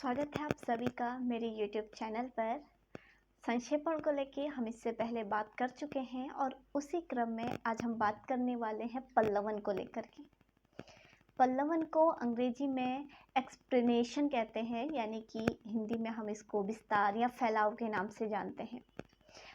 स्वागत है आप सभी का मेरे YouTube चैनल पर। संक्षेपण को लेके हम इससे पहले बात कर चुके हैं और उसी क्रम में आज हम बात करने वाले हैं पल्लवन को लेकर के। पल्लवन को अंग्रेजी में एक्सप्लेनेशन कहते हैं, यानी कि हिंदी में हम इसको विस्तार या फैलाव के नाम से जानते हैं।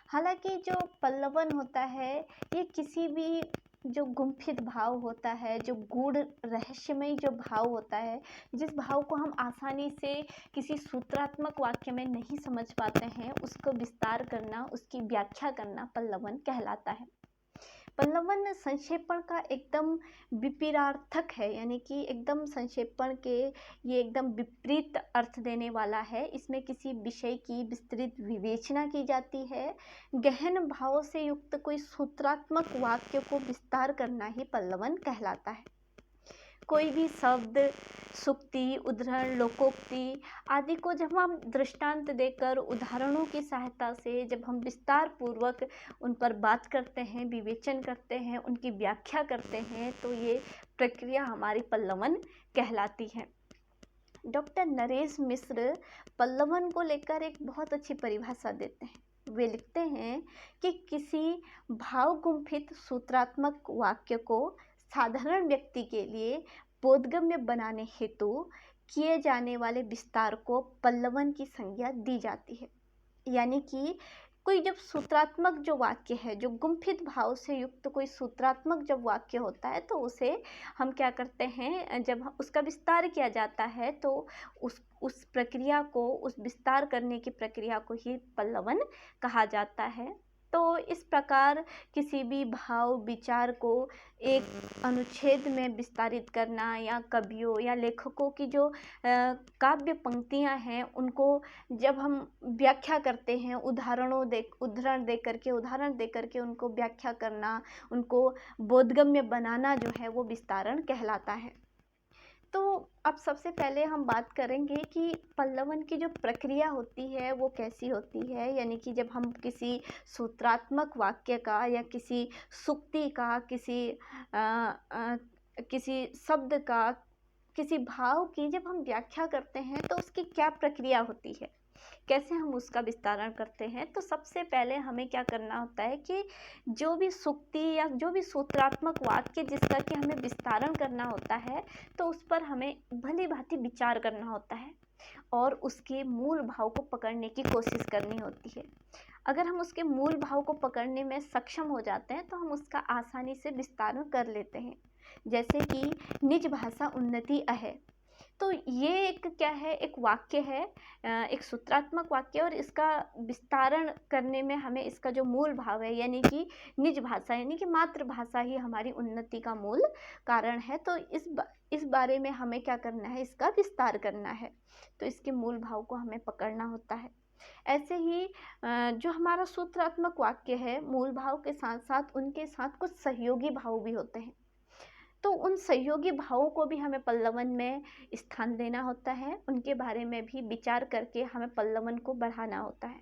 हालांकि जो पल्लवन होता है ये किसी भी जो गुम्फित भाव होता है, जो गूढ़ रहस्यमय जो भाव होता है, जिस भाव को हम आसानी से किसी सूत्रात्मक वाक्य में नहीं समझ पाते हैं, उसको विस्तार करना, उसकी व्याख्या करना पल्लवन कहलाता है। पल्लवन संक्षेपण का एकदम विपरीतार्थक है, यानी कि एकदम संक्षेपण के ये एकदम विपरीत अर्थ देने वाला है। इसमें किसी विषय की विस्तृत विवेचना की जाती है। गहन भाव से युक्त कोई सूत्रात्मक वाक्य को विस्तार करना ही पल्लवन कहलाता है। कोई भी शब्द, सूक्ति, उद्धरण, लोकोक्ति आदि को जब हम दृष्टांत देकर उदाहरणों की सहायता से जब हम विस्तार पूर्वक उन पर बात करते हैं, विवेचन करते हैं, उनकी व्याख्या करते हैं, तो ये प्रक्रिया हमारी पल्लवन कहलाती है। डॉक्टर नरेश मिश्र पल्लवन को लेकर एक बहुत अच्छी परिभाषा देते हैं। वे लिखते हैं कि किसी भावगुम्फित सूत्रात्मक वाक्य को साधारण व्यक्ति के लिए बोधगम्य बनाने हेतु किए जाने वाले विस्तार को पल्लवन की संज्ञा दी जाती है। यानी कि कोई जब सूत्रात्मक जो वाक्य है, जो गुम्फित भाव से युक्त कोई सूत्रात्मक जब वाक्य होता है, तो उसे हम क्या करते हैं, जब उसका विस्तार किया जाता है तो उस प्रक्रिया को, उस विस्तार करने की प्रक्रिया को ही पल्लवन कहा जाता है। तो इस प्रकार किसी भी भाव विचार को एक अनुच्छेद में विस्तारित करना, या कवियों या लेखकों की जो काव्य पंक्तियां हैं उनको जब हम व्याख्या करते हैं, उदाहरण दे करके उनको व्याख्या करना, उनको बोधगम्य बनाना जो है वो विस्तारण कहलाता है। तो अब सबसे पहले हम बात करेंगे कि पल्लवन की जो प्रक्रिया होती है वो कैसी होती है। यानी कि जब हम किसी सूत्रात्मक वाक्य का या किसी सूक्ति का, किसी शब्द का, किसी भाव की जब हम व्याख्या करते हैं तो उसकी क्या प्रक्रिया होती है, कैसे हम उसका विस्तारण करते हैं। तो सबसे पहले हमें क्या करना होता है कि जो भी सूक्ति या जो भी सूत्रात्मक वाक्य जिसका कि हमें विस्तारण करना होता है, तो उस पर हमें भली भांति विचार करना होता है और उसके मूल भाव को पकड़ने की कोशिश करनी होती है। अगर हम उसके मूल भाव को पकड़ने में सक्षम हो जाते हैं तो हम उसका आसानी से विस्तारण कर लेते हैं। जैसे कि निज भाषा उन्नति अहे, तो ये एक क्या है, एक वाक्य है, एक सूत्रात्मक वाक्य, और इसका विस्तारण करने में हमें इसका जो मूल भाव है, यानी कि निज भाषा, यानी कि मातृभाषा ही हमारी उन्नति का मूल कारण है। तो इस बारे में हमें क्या करना है, इसका विस्तार करना है, तो इसके मूल भाव को हमें पकड़ना होता है। ऐसे ही जो हमारा सूत्रात्मक वाक्य है, मूल भाव के साथ साथ उनके साथ कुछ सहयोगी भाव भी होते हैं, तो उन सहयोगी भावों को भी हमें पल्लवन में स्थान देना होता है। उनके बारे में भी विचार करके हमें पल्लवन को बढ़ाना होता है।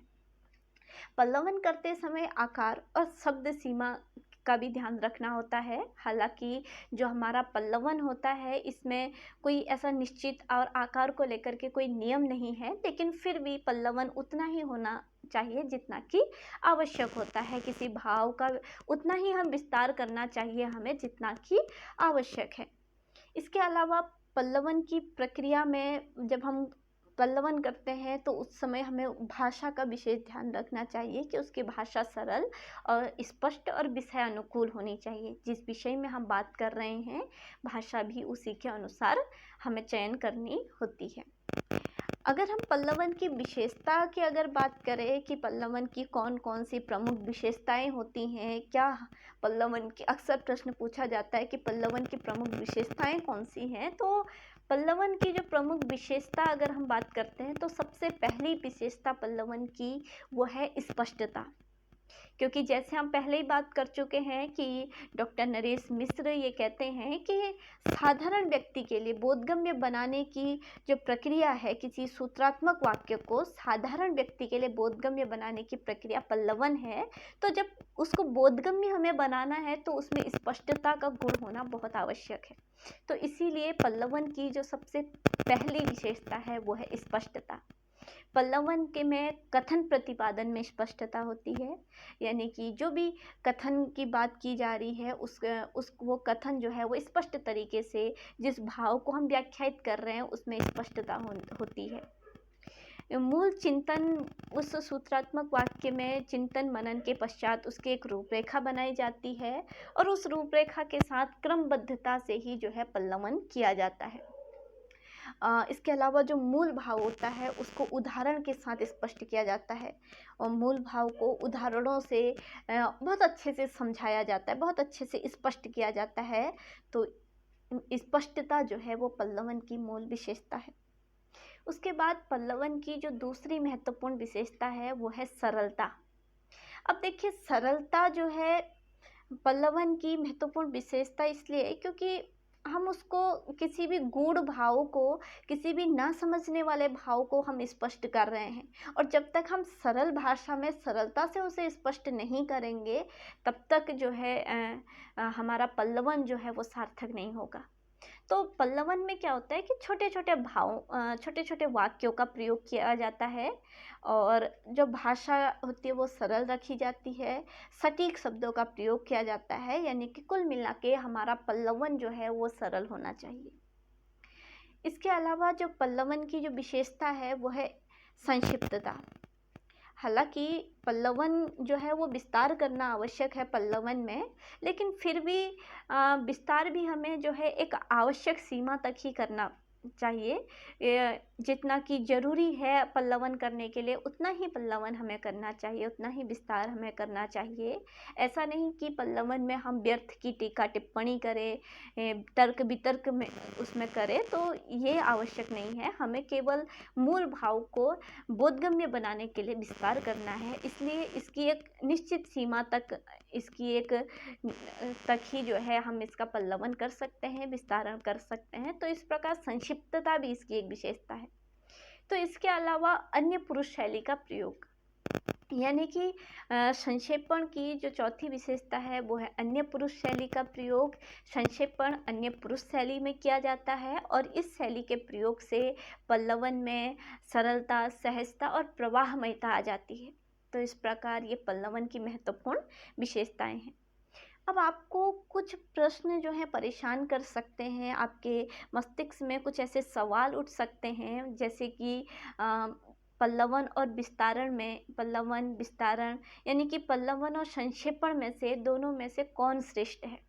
पल्लवन करते समय आकार और शब्द सीमा का भी ध्यान रखना होता है। हालांकि जो हमारा पल्लवन होता है इसमें कोई ऐसा निश्चित और आकार को लेकर के कोई नियम नहीं है, लेकिन फिर भी पल्लवन उतना ही होना चाहिए जितना कि आवश्यक होता है। किसी भाव का उतना ही हम विस्तार करना चाहिए हमें जितना कि आवश्यक है। इसके अलावा पल्लवन की प्रक्रिया में जब हम पल्लवन करते हैं तो उस समय हमें भाषा का विशेष ध्यान रखना चाहिए कि उसकी भाषा सरल और स्पष्ट और विषय अनुकूल होनी चाहिए। जिस विषय में हम बात कर रहे हैं, भाषा भी उसी के अनुसार हमें चयन करनी होती है। अगर हम पल्लवन की विशेषता की अगर बात करें कि पल्लवन की कौन कौन सी प्रमुख विशेषताएं होती हैं, क्या पल्लवन की, अक्सर प्रश्न पूछा जाता है कि पल्लवन की प्रमुख विशेषताएं कौन सी हैं। तो पल्लवन की जो प्रमुख विशेषता अगर हम बात करते हैं तो सबसे पहली विशेषता पल्लवन की वो है स्पष्टता। क्योंकि जैसे हम पहले ही बात कर चुके हैं कि डॉक्टर नरेश मिश्र ये कहते हैं कि साधारण व्यक्ति के लिए बोधगम्य बनाने की जो प्रक्रिया है, किसी सूत्रात्मक वाक्य को साधारण व्यक्ति के लिए बोधगम्य बनाने की प्रक्रिया पल्लवन है। तो जब उसको बोधगम्य हमें बनाना है तो उसमें स्पष्टता का गुण होना बहुत आवश्यक है। तो इसीलिए पल्लवन की जो सबसे पहली विशेषता है वो है स्पष्टता। पल्लवन के में कथन प्रतिपादन में स्पष्टता होती है, यानी कि जो भी कथन की बात की जा रही है उस वो कथन जो है वो स्पष्ट तरीके से जिस भाव को हम व्याख्यायित कर रहे हैं उसमें स्पष्टता होती है। मूल चिंतन उस सूत्रात्मक वाक्य में चिंतन मनन के पश्चात उसकी एक रूपरेखा बनाई जाती है और उस रूपरेखा के साथ क्रमबद्धता से ही जो है पल्लवन किया जाता है। इसके अलावा जो मूल भाव होता है उसको उदाहरण के साथ स्पष्ट किया जाता है और मूल भाव को उदाहरणों से बहुत अच्छे से समझाया जाता है, बहुत अच्छे से स्पष्ट किया जाता है। तो स्पष्टता जो है वो पल्लवन की मूल विशेषता है। उसके बाद पल्लवन की जो दूसरी महत्वपूर्ण विशेषता है वो है सरलता। अब देखिए, सरलता जो है पल्लवन की महत्वपूर्ण विशेषता इसलिए क्योंकि हम उसको किसी भी गूढ़ भाव को, किसी भी ना समझने वाले भाव को हम स्पष्ट कर रहे हैं, और जब तक हम सरल भाषा में सरलता से उसे स्पष्ट नहीं करेंगे तब तक जो है हमारा पल्लवन जो है वो सार्थक नहीं होगा। तो पल्लवन में क्या होता है कि छोटे छोटे भाव, छोटे छोटे वाक्यों का प्रयोग किया जाता है और जो भाषा होती है वो सरल रखी जाती है, सटीक शब्दों का प्रयोग किया जाता है, यानी कि कुल मिला के हमारा पल्लवन जो है वो सरल होना चाहिए। इसके अलावा जो पल्लवन की जो विशेषता है वो है संक्षिप्तता। हालांकि पल्लवन जो है वो विस्तार करना आवश्यक है पल्लवन में, लेकिन फिर भी विस्तार भी हमें जो है एक आवश्यक सीमा तक ही करना चाहिए। जितना कि ज़रूरी है पल्लवन करने के लिए उतना ही पल्लवन हमें करना चाहिए, उतना ही विस्तार हमें करना चाहिए। ऐसा नहीं कि पल्लवन में हम व्यर्थ की टीका टिप्पणी करें, तर्क वितर्क में उसमें करें, तो ये आवश्यक नहीं है। हमें केवल मूल भाव को बोधगम्य बनाने के लिए विस्तार करना है, इसलिए इसकी एक निश्चित सीमा तक, इसकी एक तक ही जो है हम इसका पल्लवन कर सकते हैं, विस्तारण कर सकते हैं। तो इस प्रकार संक्षिप्तता भी इसकी एक विशेषता है। तो इसके अलावा अन्य पुरुष शैली का प्रयोग, यानी कि संक्षेपण की जो चौथी विशेषता है वो है अन्य पुरुष शैली का प्रयोग। संक्षेपण अन्य पुरुष शैली में किया जाता है और इस शैली के प्रयोग से पल्लवन में सरलता, सहजता और प्रवाहमयता आ जाती है। तो इस प्रकार ये पल्लवन की महत्वपूर्ण विशेषताएं हैं। अब आपको कुछ प्रश्न जो हैं परेशान कर सकते हैं, आपके मस्तिष्क में कुछ ऐसे सवाल उठ सकते हैं जैसे कि पल्लवन और विस्तारण में, पल्लवन विस्तारण यानी कि पल्लवन और संक्षेपण में से दोनों में से कौन श्रेष्ठ है,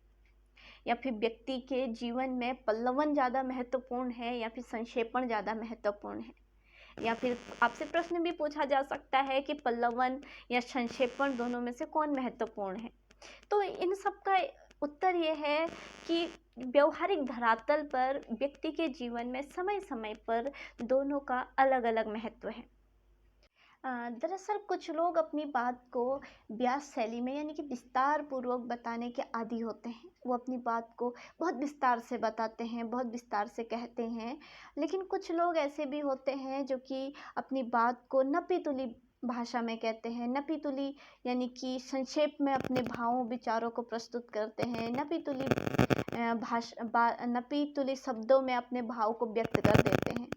या फिर व्यक्ति के जीवन में पल्लवन ज़्यादा महत्वपूर्ण है या फिर संक्षेपण ज़्यादा महत्वपूर्ण है। या फिर आपसे प्रश्न भी पूछा जा सकता है कि पल्लवन या संक्षेपण दोनों में से कौन महत्वपूर्ण है। तो इन सब का उत्तर ये है कि व्यवहारिक धरातल पर व्यक्ति के जीवन में समय समय पर दोनों का अलग अलग महत्व है। दरअसल कुछ लोग अपनी बात को व्यास शैली में, यानी कि विस्तार पूर्वक बताने के आदी होते हैं। वो अपनी बात को बहुत विस्तार से बताते हैं, बहुत विस्तार से कहते हैं। लेकिन कुछ लोग ऐसे भी होते हैं जो कि अपनी बात को नपी-तुली भाषा में कहते हैं। नपी-तुली यानी कि संक्षेप में अपने भावों विचारों को प्रस्तुत करते हैं। नपी-तुली शब्दों में अपने भाव को व्यक्त कर देते हैं।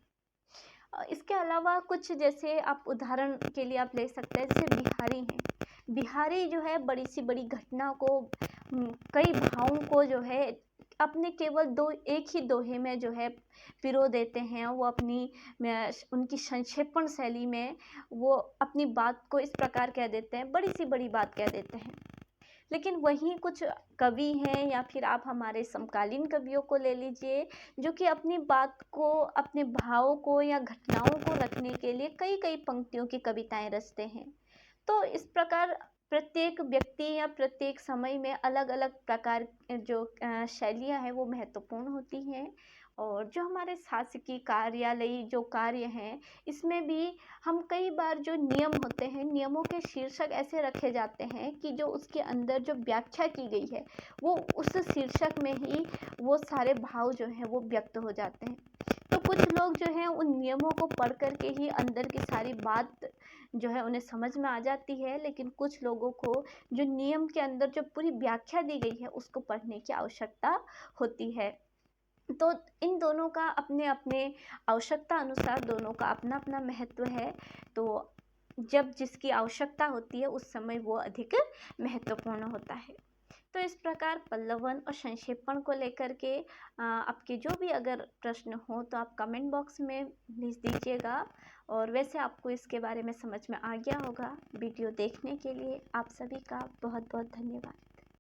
इसके अलावा कुछ, जैसे आप उदाहरण के लिए आप ले सकते हैं, जैसे बिहारी हैं। बिहारी जो है बड़ी सी बड़ी घटना को, कई भावों को जो है अपने केवल एक ही दोहे में जो है पिरो देते हैं। वो उनकी संक्षेपण शैली में वो अपनी बात को इस प्रकार कह देते हैं, बड़ी सी बड़ी बात कह देते हैं। लेकिन वहीं कुछ कवि हैं, या फिर आप हमारे समकालीन कवियों को ले लीजिए, जो कि अपनी बात को, अपने भाव को या घटनाओं को रखने के लिए कई कई पंक्तियों की कविताएं रचते हैं। तो इस प्रकार प्रत्येक व्यक्ति या प्रत्येक समय में अलग अलग प्रकार जो शैलियाँ हैं वो महत्वपूर्ण होती हैं और जो हमारे शासकीय कार्यालयी जो कार्य हैं, इसमें भी हम कई बार जो नियम होते हैं, नियमों के शीर्षक ऐसे रखे जाते हैं कि जो उसके अंदर जो व्याख्या की गई है, वो उस शीर्षक में ही वो सारे भाव जो हैं वो व्यक्त हो जाते हैं। तो कुछ लोग जो हैं उन नियमों को पढ़ कर के ही अंदर की सारी बात जो है उन्हें समझ में आ जाती है, लेकिन कुछ लोगों को जो नियम के अंदर जो पूरी व्याख्या दी गई है उसको पढ़ने की आवश्यकता होती है। तो इन दोनों का अपने अपने आवश्यकता अनुसार दोनों का अपना अपना महत्व है। तो जब जिसकी आवश्यकता होती है उस समय वो अधिक महत्वपूर्ण होता है। तो इस प्रकार पल्लवन और संक्षेपण को लेकर के आपके जो भी अगर प्रश्न हो तो आप कमेंट बॉक्स में भेज दीजिएगा। और वैसे आपको इसके बारे में समझ में आ गया होगा। वीडियो देखने के लिए आप सभी का बहुत बहुत धन्यवाद।